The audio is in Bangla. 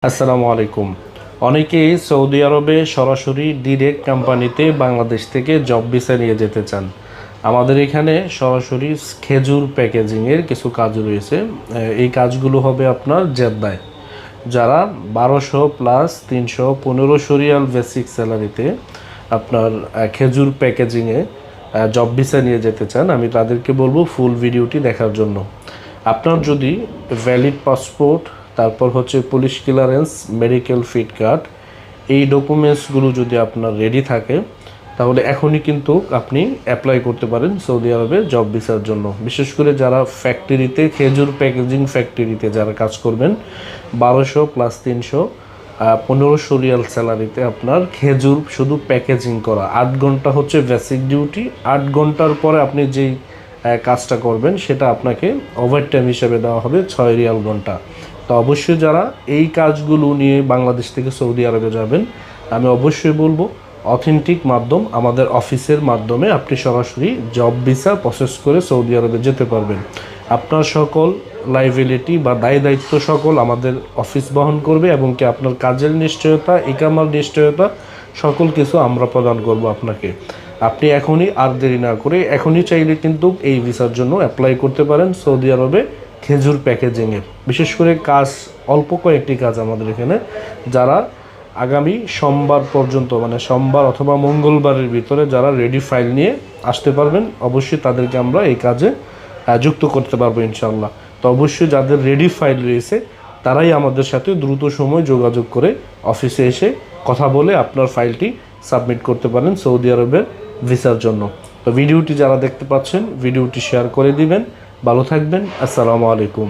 আসসালামু আলাইকুম। অনেকেই সৌদি আরবে সরাসরি ডিরেক্ট কোম্পানিতে বাংলাদেশ থেকে জব ভিসা নিয়ে যেতে চান। আমাদের এখানে সরাসরি খেজুর প্যাকেজিংয়ের কিছু কাজ রয়েছে। এই কাজগুলো হবে আপনার জেদ্দায়। যারা 1200 প্লাস 315 রিয়াল বেসিক স্যালারিতে আপনার খেজুর প্যাকেজিংয়ে জব ভিসা নিয়ে যেতে চান, আমি তাদেরকে বলবো ফুল ভিডিওটি দেখার জন্য। আপনার যদি ভ্যালিড পাসপোর্ট, তারপর হচ্ছে police clearance, medical fit card, এই ডকুমেন্টসগুলো যদি আপনার রেডি থাকে, তাহলে এখনই কিন্তু আপনি অ্যাপ্লাই করতে পারেন সৌদি আরবে জব ভিসার জন্য। বিশেষ করে যারা ফ্যাক্টরিতে, খেজুর প্যাকেজিং ফ্যাক্টরিতে যারা কাজ করবেন, 1200 প্লাস 315 রিয়াল স্যালারিতে আপনার খেজুর শুধু প্যাকেজিং করা, 8 ঘন্টা হচ্ছে বেসিক ডিউটি। 8 ঘন্টার পরে আপনি যেই কাজটা করবেন সেটা আপনাকে ওভারটাইম হিসেবে দেওয়া হবে 6 রিয়াল ঘন্টা। তো অবশ্যই যারা এই কাজগুলো নিয়ে বাংলাদেশ থেকে সৌদি আরবে যাবেন, আমি অবশ্যই বলবো অথেন্টিক মাধ্যম আমাদের অফিসের মাধ্যমে আপনি সরাসরি জব ভিসা প্রসেস করে সৌদি আরবে যেতে পারবেন। আপনার সকল লাইবিলিটি বা দায় দায়িত্ব সকল আমাদের অফিস বহন করবে, এবং কি আপনার কাজের নিশ্চয়তা, ইকামার নিশ্চয়তা, সকল কিছু আমরা প্রদান করব আপনাকে। আপনি এখনই আর দেরি না করে এখনই চাইলে কিন্তু এই ভিসার জন্য অ্যাপ্লাই করতে পারেন সৌদি আরবে খেজুর প্যাকেজিংয়ের। বিশেষ করে কাজ অল্প কয়েকটি কাজ আমাদের এখানে, যারা আগামী সোমবার পর্যন্ত, মানে সোমবার অথবা মঙ্গলবারের ভিতরে যারা রেডি ফাইল নিয়ে আসতে পারবেন, অবশ্যই তাদেরকে আমরা এই কাজে যুক্ত করতে পারবো ইনশাল্লাহ। তো অবশ্যই যাদের রেডি ফাইল রয়েছে তারাই আমাদের সাথে দ্রুত সময় যোগাযোগ করে অফিসে এসে কথা বলে আপনার ফাইলটি সাবমিট করতে পারেন সৌদি আরবের ভিসার জন্য। তো ভিডিওটি যারা দেখতে পাচ্ছেন, ভিডিওটি শেয়ার করে দিবেন। ভালো থাকবেন। আসসালামু আলাইকুম।